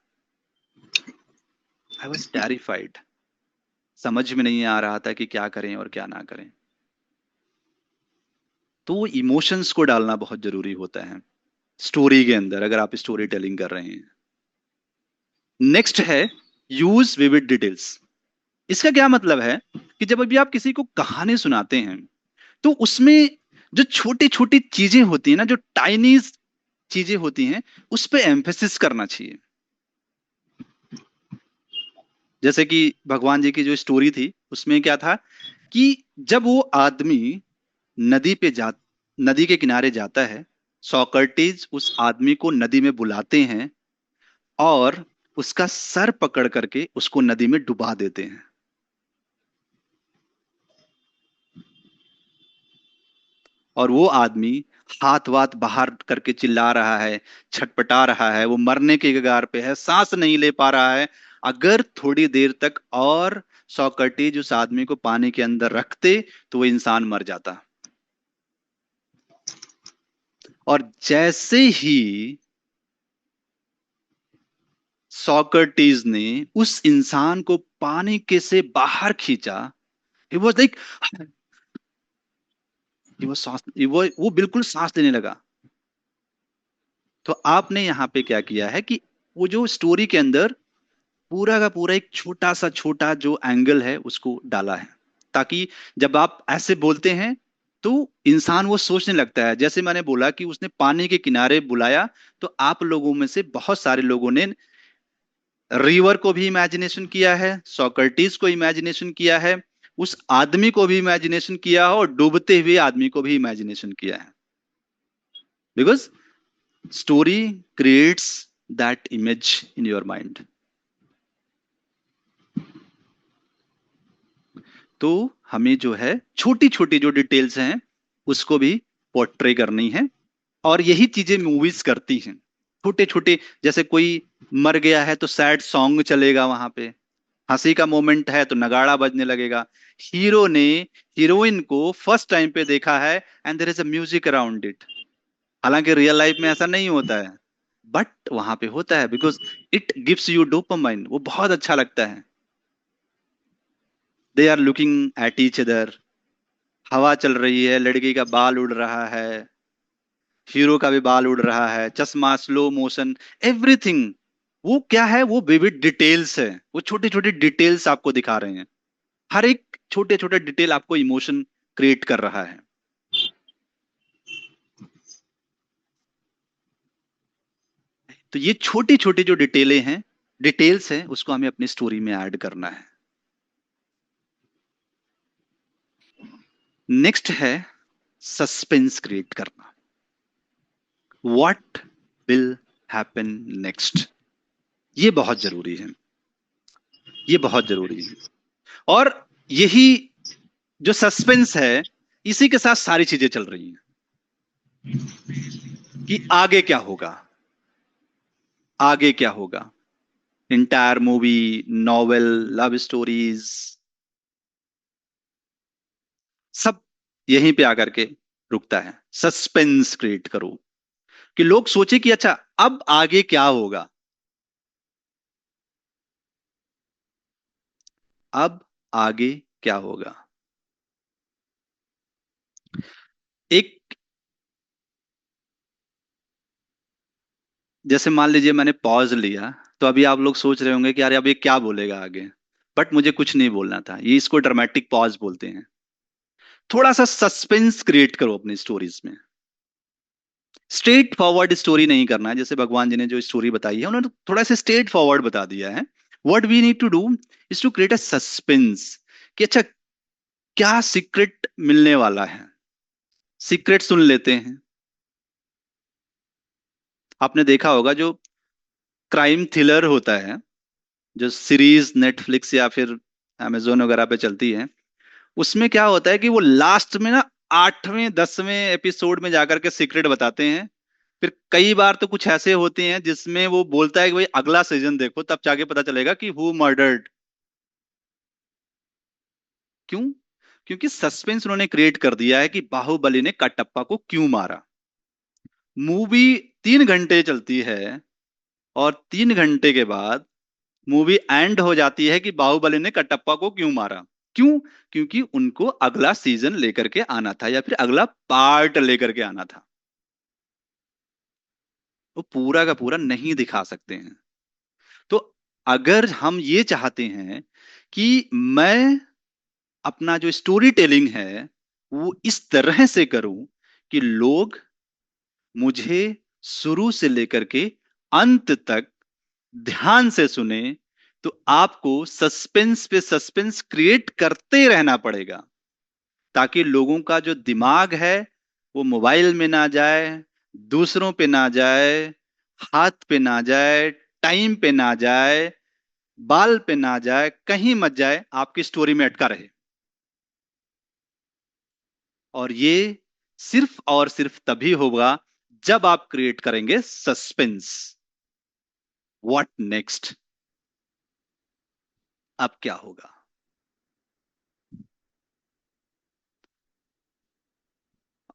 आई वॉज टेरिफाइड, समझ में नहीं आ रहा था कि क्या करें और क्या ना करें। तो इमोशंस को डालना बहुत जरूरी होता है स्टोरी के अंदर, अगर आप स्टोरी टेलिंग कर रहे हैं। नेक्स्ट है यूज विविड डिटेल्स। इसका क्या मतलब है कि जब अभी आप किसी को कहानी सुनाते हैं, तो उसमें जो छोटी छोटी चीजें होती हैं ना, जो टाइनी चीजें होती हैं, उस पे एम्फेसिस करना चाहिए। जैसे कि भगवान जी की जो स्टोरी थी, उसमें क्या था कि जब वो आदमी नदी पे जा नदी के किनारे जाता है, सोक्रेटिस उस आदमी को नदी में बुलाते हैं और उसका सर पकड़ करके उसको नदी में डुबा देते हैं। और वो आदमी हाथ वाथ बाहर करके चिल्ला रहा है, छटपटा रहा है, वो मरने के कगार पे है, सांस नहीं ले पा रहा है। अगर थोड़ी देर तक और सोक्रेटिस उस आदमी को पानी के अंदर रखते, तो वो इंसान मर जाता। और जैसे ही सोक्रेटिस ने उस इंसान को पानी के से बाहर खींचा, it was like, वो बिल्कुल सांस लेने लगा। तो आपने यहां पे क्या किया है कि वो जो स्टोरी के अंदर पूरा का पूरा एक छोटा सा छोटा जो एंगल है उसको डाला है, ताकि जब आप ऐसे बोलते हैं, तो इंसान वो सोचने लगता है। जैसे मैंने बोला कि उसने पानी के किनारे बुलाया, तो आप लोगों में से बहुत सारे लोगों ने रिवर को भी इमेजिनेशन किया है, सोक्रेटिस को इमेजिनेशन किया है, उस आदमी को भी इमेजिनेशन किया हो और डूबते हुए आदमी को भी इमेजिनेशन किया है, because story creates that image in your mind. तो हमें जो है छोटी छोटी जो डिटेल्स हैं उसको भी पोर्ट्रे करनी है, और यही चीजें मूवीज करती हैं। छोटे छोटे, जैसे कोई मर गया है तो सैड सॉन्ग चलेगा वहां पे, हंसी का मोमेंट है तो नगाड़ा बजने लगेगा। हीरो ने हीरोइन को फर्स्ट टाइम पे देखा है and there is a music around it. हालांकि रियल लाइफ में ऐसा नहीं होता है, बट वहां पे होता है, because it gives you dopamine, वो बहुत अच्छा लगता है। They are looking at each other, हवा चल रही है, लड़की का बाल उड़ रहा है, हीरो का भी बाल उड़ रहा है, चश्मा, स्लो मोशन, एवरीथिंग। वो क्या है, वो विविड डिटेल्स है, वो छोटे छोटे डिटेल्स आपको दिखा रहे हैं। हर एक छोटे छोटे डिटेल आपको इमोशन क्रिएट कर रहा है। तो ये छोटी छोटी जो डिटेल्स हैं उसको हमें अपनी स्टोरी में ऐड करना है। नेक्स्ट है सस्पेंस क्रिएट करना। व्हाट विल हैपन नेक्स्ट, ये बहुत जरूरी है, ये बहुत जरूरी है। और यही जो सस्पेंस है, इसी के साथ सारी चीजें चल रही हैं कि आगे क्या होगा, आगे क्या होगा। Entire movie, novel, love stories, सब यहीं पे आकर के रुकता है। सस्पेंस क्रिएट करो कि लोग सोचे कि अच्छा अब आगे क्या होगा, अब आगे क्या होगा। एक, जैसे मान लीजिए मैंने पॉज लिया, तो अभी आप लोग सोच रहे होंगे कि यार अब ये क्या बोलेगा आगे, बट मुझे कुछ नहीं बोलना था, ये इसको ड्रामेटिक पॉज बोलते हैं। थोड़ा सा सस्पेंस क्रिएट करो अपनी स्टोरीज में। स्ट्रेट फॉरवर्ड स्टोरी नहीं करना है, जैसे भगवान जी ने जो स्टोरी बताई है उन्होंने थोड़ा सा स्ट्रेट फॉरवर्ड बता दिया है। What we need to do is to create a suspense कि अच्छा क्या सीक्रेट मिलने वाला है, सीक्रेट सुन लेते हैं। आपने देखा होगा जो क्राइम थ्रिलर होता है, जो सीरीज नेटफ्लिक्स या फिर amazon वगैरह पे चलती है, उसमें क्या होता है कि वो लास्ट में ना 8वें 10वें एपिसोड में जाकर के सीक्रेट बताते हैं। फिर कई बार तो कुछ ऐसे होते हैं जिसमें वो बोलता है कि भाई अगला सीजन देखो, तब जाके पता चलेगा कि हु मर्डर्ड। क्यों? क्योंकि सस्पेंस उन्होंने क्रिएट कर दिया है कि बाहुबली ने कटप्पा को क्यों मारा। मूवी 3 घंटे चलती है और 3 घंटे के बाद मूवी एंड हो जाती है कि बाहुबली ने कटप्पा को क्यों मारा। क्यों? क्योंकि उनको अगला सीजन लेकर के आना था या फिर अगला पार्ट लेकर के आना था। वो पूरा का पूरा नहीं दिखा सकते हैं। तो अगर हम ये चाहते हैं कि मैं अपना जो स्टोरी टेलिंग है वो इस तरह से करूं कि लोग मुझे शुरू से लेकर के अंत तक ध्यान से सुने, तो आपको सस्पेंस पे सस्पेंस क्रिएट करते रहना पड़ेगा, ताकि लोगों का जो दिमाग है वो मोबाइल में ना जाए, दूसरों पे ना जाए, हाथ पे ना जाए, टाइम पे ना जाए, बाल पे ना जाए, कहीं मत जाए, आपकी स्टोरी में अटका रहे। और ये सिर्फ और सिर्फ तभी होगा जब आप क्रिएट करेंगे सस्पेंस। व्हाट नेक्स्ट, अब क्या होगा।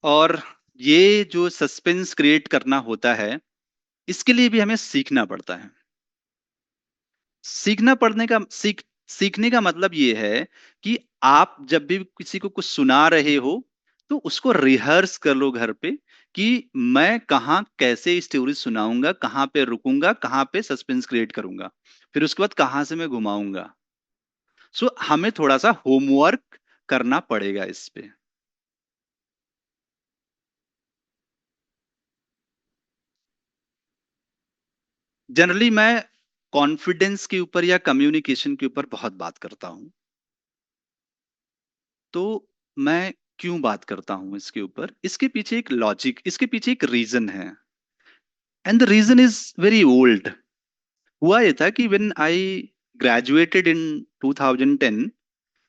और ये जो सस्पेंस क्रिएट करना होता है, इसके लिए भी हमें सीखना पड़ता है। सीखना पड़ने का सीखने का मतलब ये है कि आप जब भी किसी को कुछ सुना रहे हो तो उसको रिहर्स कर लो घर पे कि मैं कहाँ कैसे स्टोरी सुनाऊंगा, कहाँ पे रुकूंगा, कहाँ पे सस्पेंस क्रिएट करूंगा, फिर उसके बाद कहाँ से मैं घुमाऊंगा। सो हमें थोड़ा सा होमवर्क करना पड़ेगा इस पे। जनरली मैं कॉन्फिडेंस के ऊपर या कम्युनिकेशन के ऊपर बहुत बात करता हूं। तो मैं क्यों बात करता हूं इसके ऊपर? इसके पीछे एक लॉजिक, इसके पीछे एक रीजन है, and the reason is very old. हुआ ये था कि when I graduated in 2010,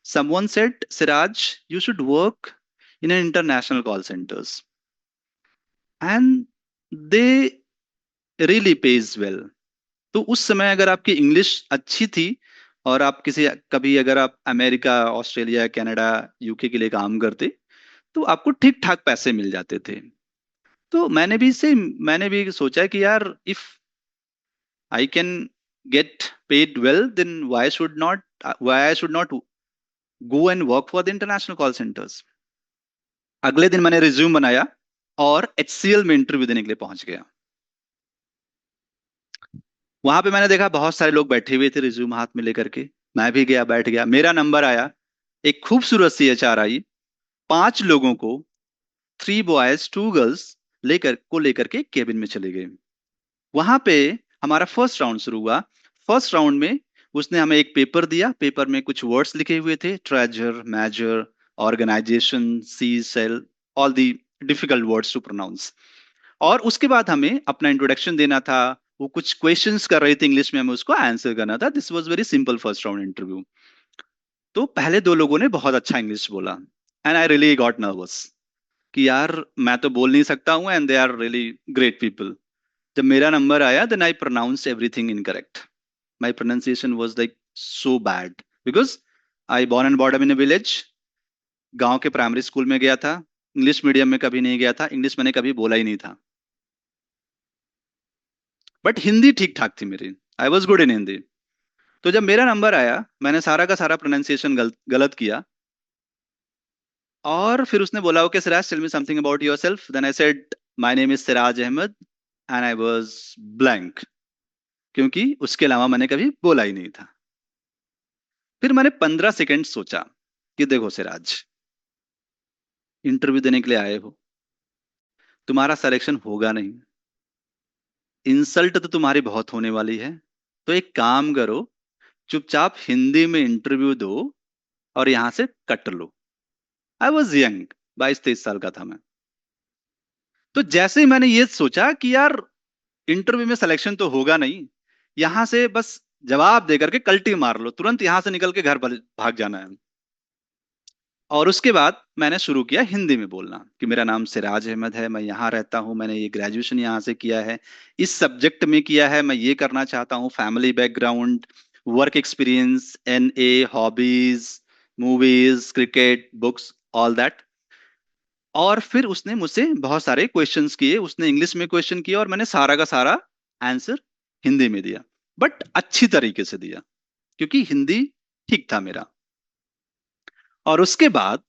someone said, Siraj, you should work in an international call centers, and they really pays well. तो उस समय अगर आपकी इंग्लिश अच्छी थी और आप किसी कभी अगर आप अमेरिका, ऑस्ट्रेलिया, कनाडा, यूके के लिए काम करते, तो आपको ठीक ठाक पैसे मिल जाते थे। तो मैंने भी सोचा कि यार, if I can get paid well, then why I should not go and work for the international call centres. अगले दिन मैंने रिज्यूम बनाया और एचसीएल में इंटरव्यू देने के लिए पहुंच गया। वहां पे मैंने देखा बहुत सारे लोग बैठे हुए थे रिज्यूम हाथ में लेकर के। मैं भी गया, बैठ गया, मेरा नंबर आया। एक खूबसूरत सी एचआर आई, 5 लोगों को, 3 बॉयज 2 गर्ल्स लेकर के केबिन में चले गए। वहां पे हमारा फर्स्ट राउंड शुरू हुआ। फर्स्ट राउंड में उसने हमें एक पेपर दिया। पेपर में कुछ वर्ड्स लिखे हुए थे, treasure, major, organisation, seashell, all the difficult words to pronounce. और उसके बाद हमें अपना इंट्रोडक्शन देना था। वो कुछ क्वेश्चंस कर रही थी इंग्लिश में, हमें उसको आंसर करना था। This was very simple first round interview. तो पहले 2 लोगों ने बहुत अच्छा इंग्लिश बोला, and I really got nervous कि यार मैं तो बोल नहीं सकता हूँ, and they are really great people. जब मेरा नंबर आया, then I pronounced everything incorrect. My pronunciation was like so bad, because I born and born in a village. गांव के प्राइमरी स्कूल में गया था, इंग्लिश मीडियम में कभी नहीं गया था, इंग्लिश मैंने कभी बोला ही नहीं था। बट हिंदी ठीक ठाक थी मेरी, I was good in Hindi. तो जब मेरा नंबर आया, मैंने सारा का सारा प्रोनाउंसिएशन गलत किया। और फिर उसने बोला, okay Siraj, tell me something about yourself. Then I said, my name is Siraj Ahmed, and I was blank, क्योंकि उसके अलावा मैंने कभी बोला ही नहीं था। फिर मैंने 15 सेकेंड सोचा कि देखो सिराज, इंटरव्यू देने के लिए आए हो, तुम्हारा सिलेक्शन होगा नहीं, इंसल्ट तो तुम्हारी बहुत होने वाली है। तो एक काम करो, चुपचाप हिंदी में इंटरव्यू दो और यहां से cut low. I was young, 22-23 साल का था मैं। तो जैसे ही मैंने ये सोचा कि यार इंटरव्यू में सिलेक्शन तो होगा नहीं, यहां से बस जवाब देकर के कल्टी मार लो, तुरंत यहां से निकल के घर भाग जाना है। और उसके बाद मैंने शुरू किया हिंदी में बोलना कि मेरा नाम सिराज अहमद है, मैं यहाँ रहता हूँ, मैंने ये ग्रेजुएशन यहाँ से किया है, इस सब्जेक्ट में किया है, मैं ये करना चाहता हूँ, family background, work experience, NA, hobbies, movies, cricket, books, all that. और फिर उसने मुझसे बहुत सारे क्वेश्चंस किए, उसने इंग्लिश में क्वेश्चन किया और मैंने सारा का सारा आंसर हिंदी में दिया, बट अच्छी तरीके से दिया क्योंकि हिंदी ठीक था मेरा। और उसके बाद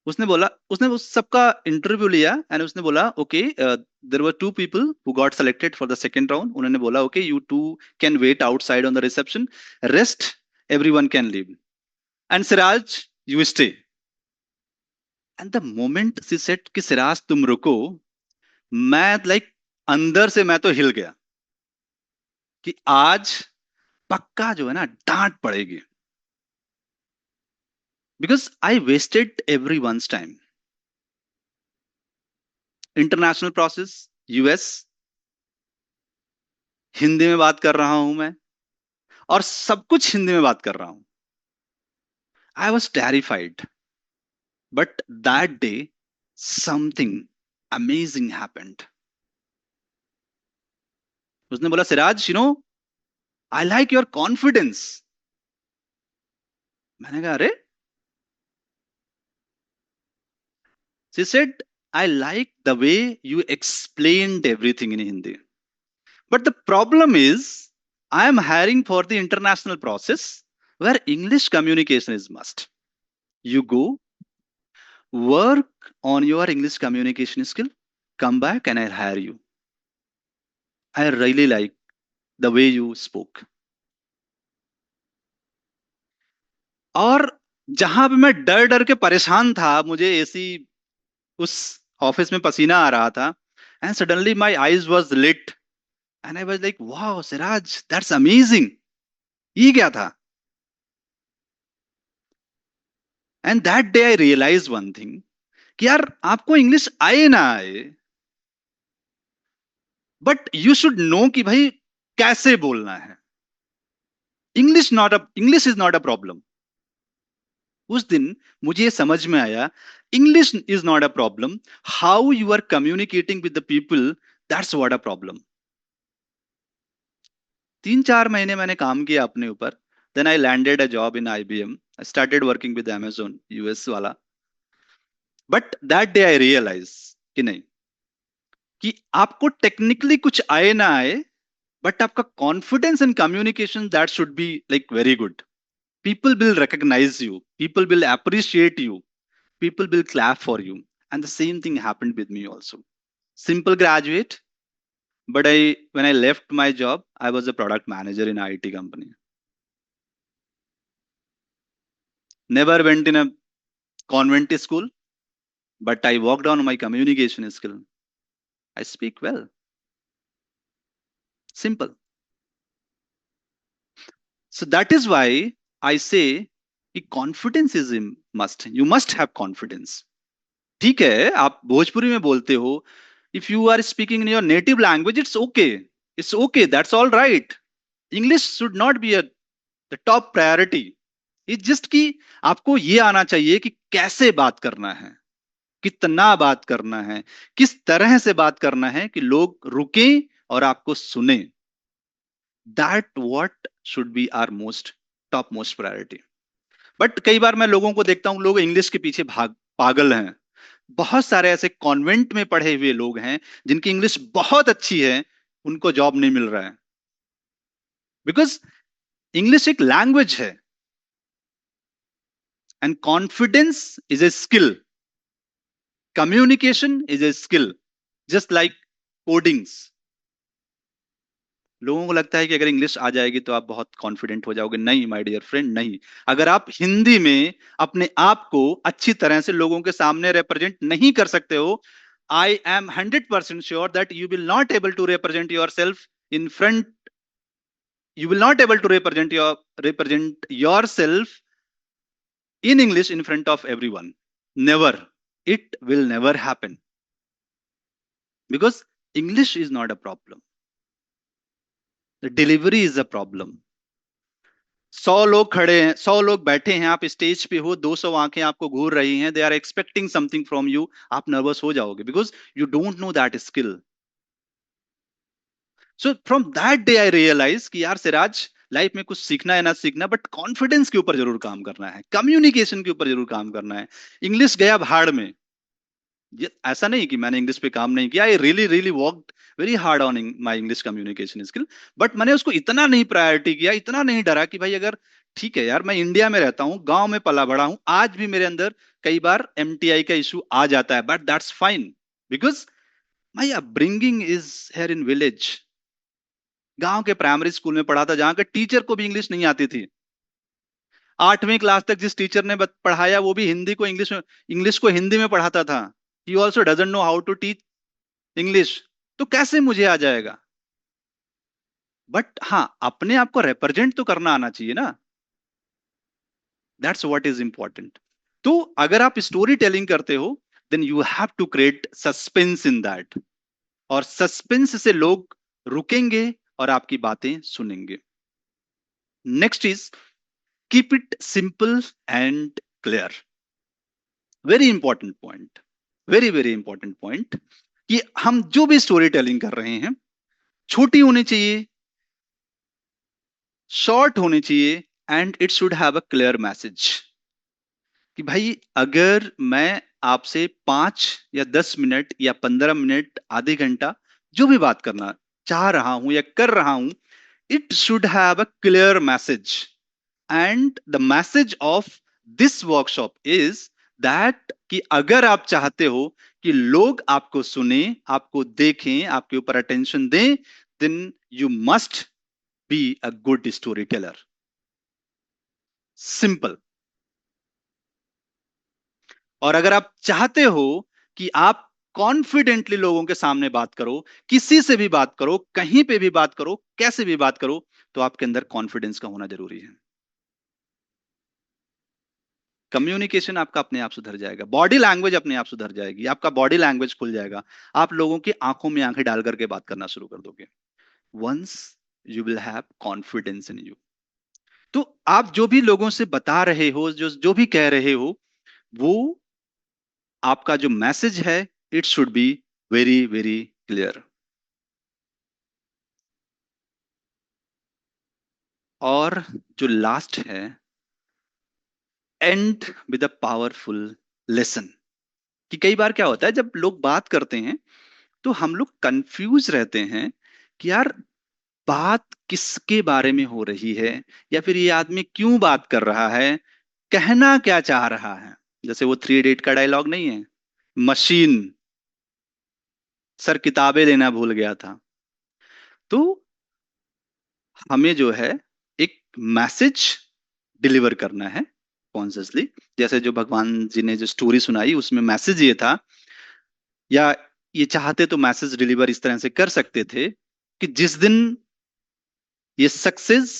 उसने उस सबका इंटरव्यू लिया, एंड उसने बोला, okay, there were 2 people who got selected for the second round. उन्होंने बोला, okay, you two can wait outside on the reception, rest everyone can leave, and Siraj, you stay. And the moment she said कि सिराज तुम रुको, मैं like अंदर से मैं तो हिल गया कि आज पक्का जो है ना डांट पड़ेगी, because I wasted every once time. International process, US, Hindi में बात कर रहा हूं मैं, और सब कुछ हिंदी में बात कर रहा हूं। I was terrified, but that day something amazing happened. उसने बोला, Siraj, I like your confidence. मैंने कहा, अरे? She said, I like the way you explained everything in Hindi, but the problem is I am hiring for the international process where English communication is must. You go, work on your English communication skill, come back and I'll hire you. I really like the way you spoke. और जहां पे मैं डर डर के परेशान था, मुझे एसी, उस ऑफिस में पसीना आ रहा था, and suddenly my eyes was lit, and I was like, wow Siraj, that's amazing. ये क्या था? And that day I realise one thing कि यार आपको इंग्लिश आए ना आए, बट यू शुड नो कि भाई कैसे बोलना है। English is not a problem. उस दिन मुझे ये समझ में आया, English is not a problem, how you are communicating with the people, that's what a problem. 3-4 महीने मैंने काम किया अपने ऊपर, then I landed a job in IBM, I started working with Amazon US वाला। But that day I realise कि नहीं, कि आपको टेक्निकली कुछ आए ना आए, बट आपका confidence in communication that should be like very good. People will recognise you, people will appreciate you, people will clap for you. And the same thing happened with me also. Simple graduate, but when I left my job, I was a product manager in a IT company. Never went in a convent school, but I worked on my communication skill. I speak well. Simple. So that is why I say confidence is a must. You must have confidence. ठीक है, आप भोजपुरी में बोलते हो, if you are speaking in your native language, it's okay, that's all right. English should not be the top priority. It just कि आपको ये आना चाहिए कि कैसे बात करना है, कितना बात करना है, किस तरह से बात करना है कि लोग रुकें और आपको सुने। That what should be our most top most priority. But कई बार मैं लोगों को देखता हूं, लोग इंग्लिश के पीछे पागल हैं। बहुत सारे ऐसे कॉन्वेंट में पढ़े हुए लोग हैं जिनकी इंग्लिश बहुत अच्छी है, उनको जॉब नहीं मिल रहा है, बिकॉज इंग्लिश एक लैंग्वेज है and confidence is a skill, communication is a skill, just like codings. लोगों को लगता है कि अगर इंग्लिश आ जाएगी तो आप बहुत कॉन्फिडेंट हो जाओगे। नहीं माय डियर फ्रेंड, नहीं। अगर आप हिंदी में अपने आप को अच्छी तरह से लोगों के सामने रिप्रेजेंट नहीं कर सकते हो, I am 100% sure that you will not able to represent yourself in front, you will not able to represent yourself in English in front of everyone. Never. It will never happen, because English is not a problem, the delivery is a problem. 100 लोग खड़े हैं, 100 लोग बैठे हैं, आप stage पे हो, 200 आंखें आपको घूर रही हैं, they are expecting something from you, आप नर्वस हो जाओगे because you don't know that skill. So from that day I realise कि यार सिराज, लाइफ में कुछ सीखना है ना सीखना, बट कॉन्फिडेंस के ऊपर जरूर काम करना है, कम्युनिकेशन के ऊपर जरूर काम करना है। इंग्लिश गया भाड़ में। ये ऐसा नहीं कि मैंने इंग्लिश पे काम नहीं किया, I really really worked very hard on my English communication skill, but मैंने उसको इतना नहीं प्रायोरिटी किया, इतना नहीं डरा कि भाई अगर ठीक है यार, मैं इंडिया में रहता हूँ, गांव में पला बड़ा हूं, आज भी मेरे अंदर कई बार MTI का इशू आ जाता है, but that's fine because my upbringing is here in village. गांव के प्राइमरी स्कूल में पढ़ा था, जहां के टीचर को भी इंग्लिश नहीं आती थी। 8वीं क्लास तक जिस टीचर ने पढ़ाया वो भी हिंदी को इंग्लिश को हिंदी में पढ़ाता था। He also doesn't know how to teach English, तो कैसे मुझे आ जाएगा? बट हाँ, अपने आप को रिप्रेजेंट तो करना आना चाहिए ना, दैट्स व्हाट इज इंपॉर्टेंट। तो अगर आप स्टोरी टेलिंग करते हो, then you have to create suspense in that, और सस्पेंस से लोग रुकेंगे और आपकी बातें सुनेंगे। Next is keep it simple and clear. Very important point, very very important point, कि हम जो भी स्टोरी टेलिंग कर रहे हैं, छोटी होनी चाहिए, शॉर्ट होनी चाहिए, and it should have a clear message. कि भाई अगर मैं आपसे 5 या 10 मिनट या 15 मिनट, आधे घंटा, जो भी बात करना चाह रहा हूं या कर रहा हूं, it should have a clear message. And the message of this workshop is that कि अगर आप चाहते हो कि लोग आपको सुने, आपको देखें, आपके ऊपर अटेंशन दें, then you must be a good story teller. Simple. और अगर आप चाहते हो कि आप कॉन्फिडेंटली लोगों के सामने बात करो, किसी से भी बात करो, कहीं पे भी बात करो, कैसे भी बात करो, तो आपके अंदर कॉन्फिडेंस का होना जरूरी है। कम्युनिकेशन आपका अपने आप सुधर जाएगा, बॉडी लैंग्वेज अपने आप सुधर जाएगी, आपका बॉडी लैंग्वेज खुल जाएगा, आप लोगों की आंखों में आंखें डाल करके बात करना शुरू कर दोगे। Once you will have confidence in you, तो आप जो भी लोगों से बता रहे हो, जो जो भी कह रहे हो, वो आपका जो मैसेज है, it should be very very clear. और जो लास्ट है, and with a powerful lesson. कि कई बार क्या होता है जब लोग बात करते हैं तो हम लोग कंफ्यूज रहते हैं कि यार बात किसके बारे में हो रही है, या फिर ये आदमी क्यों बात कर रहा है, कहना क्या चाह रहा है। जैसे वो 3 इडियट का डायलॉग नहीं है, मशीन सर किताबें लेना भूल गया था। तो हमें जो है एक मैसेज डिलीवर करना है कॉन्शियसली। जैसे जो भगवान जी ने जो स्टोरी सुनाई उसमें मैसेज ये था, या ये चाहते तो मैसेज डिलीवर इस तरह से कर सकते थे कि जिस दिन ये सक्सेस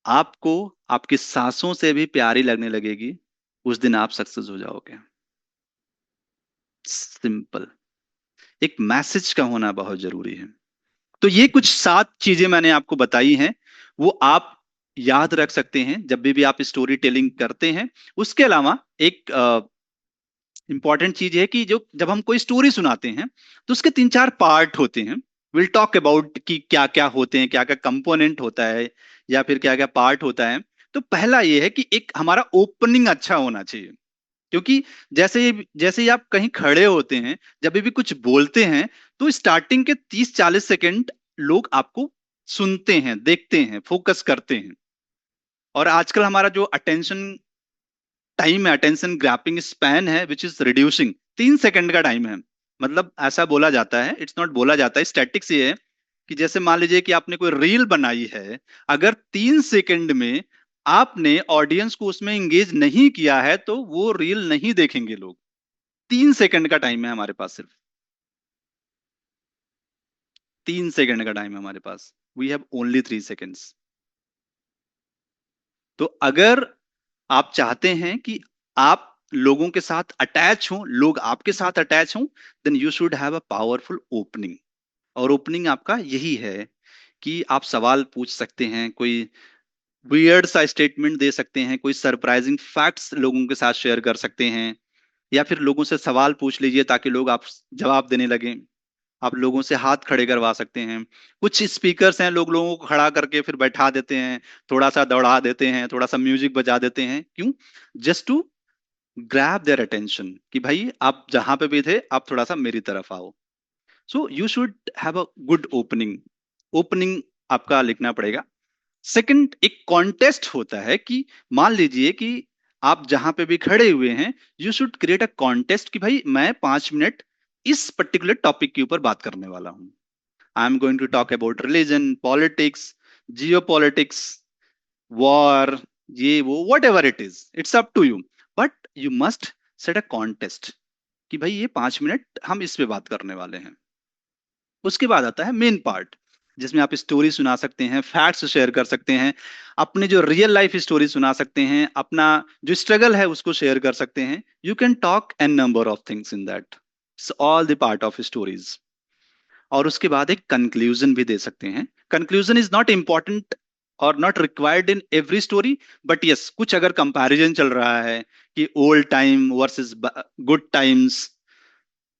आपको आपकी सांसों से भी प्यारी लगने लगेगी, उस दिन आप सक्सेस हो जाओगे। सिंपल। एक मैसेज का होना बहुत जरूरी है। तो ये कुछ 7 चीजें मैंने आपको बताई हैं, वो आप याद रख सकते हैं जब भी आप स्टोरी टेलिंग करते हैं। उसके अलावा एक इंपॉर्टेंट चीज है कि जो जब हम कोई स्टोरी सुनाते हैं तो उसके 3-4 पार्ट होते हैं। विल टॉक अबाउट कि क्या क्या होते हैं, क्या क्या कंपोनेंट होता है, या फिर क्या क्या पार्ट होता है। तो पहला ये है कि एक हमारा ओपनिंग अच्छा होना चाहिए। क्योंकि जैसे ही आप कहीं खड़े होते हैं, जब भी कुछ बोलते हैं, तो स्टार्टिंग के 30-40 सेकंड लोग आपको सुनते हैं, देखते हैं, फोकस करते हैं। और आजकल हमारा जो अटेंशन टाइम है, अटेंशन ग्रैपिंग स्पैन है, विच इज रिड्यूसिंग। 3 सेकंड का टाइम है। मतलब ऐसा बोला जाता है, इट्स नॉट बोला जाता है, स्टैटिक्स ये है कि जैसे मान लीजिए कि आपने कोई रील बनाई है, अगर 3 सेकंड में आपने ऑडियंस को उसमें इंगेज नहीं किया है तो वो रील नहीं देखेंगे लोग। 3 सेकंड का टाइम है हमारे पास, सिर्फ 3 सेकंड का टाइम है हमारे पास। We have only 3 seconds. तो अगर आप चाहते हैं कि आप लोगों के साथ अटैच हो, लोग आपके साथ अटैच हो, then you should have a powerful opening. और ओपनिंग आपका यही है कि आप सवाल पूछ सकते हैं, कोई वियर्ड सा स्टेटमेंट दे सकते हैं, कोई सरप्राइजिंग फैक्ट्स लोगों के साथ शेयर कर सकते हैं, या फिर लोगों से सवाल पूछ लीजिए ताकि लोग आप जवाब देने लगें। आप लोगों से हाथ खड़े करवा सकते हैं। कुछ स्पीकर्स हैं, लोग लोगों को खड़ा करके फिर बैठा देते हैं, थोड़ा सा दौड़ा देते हैं, थोड़ा सा म्यूजिक बजा देते हैं। क्यों? Just to grab their attention कि भाई आप जहां पे भी थे आप थोड़ा सा मेरी तरफ आओ। So you should have a good opening. Opening आपका लिखना पड़ेगा। सेकंड, एक कॉन्टेस्ट होता है कि मान लीजिए कि आप जहां पे भी खड़े हुए हैं, you should create a contest कि भाई मैं 5 मिनट इस पर्टिकुलर टॉपिक के ऊपर बात करने वाला हूं। I am going to talk about religion, politics, geo politics, war, ये वो, whatever it is, it's up to you. But you must set a contest कि भाई ये 5 मिनट हम इस पे बात करने वाले हैं। उसके बाद आता है मेन पार्ट, जिसमें आप स्टोरी सुना सकते हैं, फैक्ट्स शेयर कर सकते हैं, अपने जो रियल लाइफ स्टोरी सुना सकते हैं, अपना जो स्ट्रगल है उसको शेयर कर सकते हैं। You can talk an number of things in that, it's all the part of stories. और उसके बाद एक कंक्लूजन भी दे सकते हैं। कंक्लूजन इज नॉट इंपॉर्टेंट और not required in every story, but yes, कुछ अगर कंपैरिजन चल रहा है कि old time versus good times,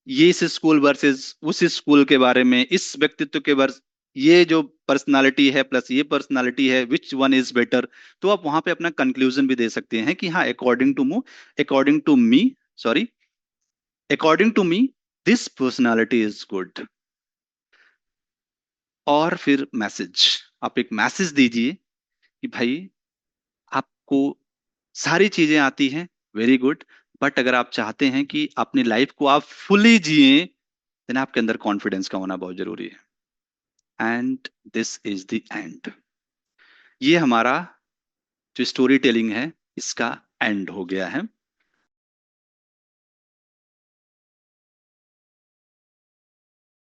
ये इस स्कूल वर्सेस उस स्कूल के बारे में, इस व्यक्तित्व के वर्स, ये जो पर्सनालिटी है प्लस ये पर्सनालिटी है, विच वन इज बेटर, तो आप वहां पे अपना कंक्लूजन भी दे सकते हैं कि हाँ, according to me, sorry, according to me this personality is good. और फिर मैसेज, आप एक मैसेज दीजिए कि भाई आपको सारी चीजें आती हैं, वेरी गुड, बट अगर आप चाहते हैं कि अपनी लाइफ को आप फुली जिए, देन आपके अंदर कॉन्फिडेंस का होना बहुत जरूरी है। And this is the end. ये हमारा जो स्टोरी टेलिंग है इसका एंड हो गया है।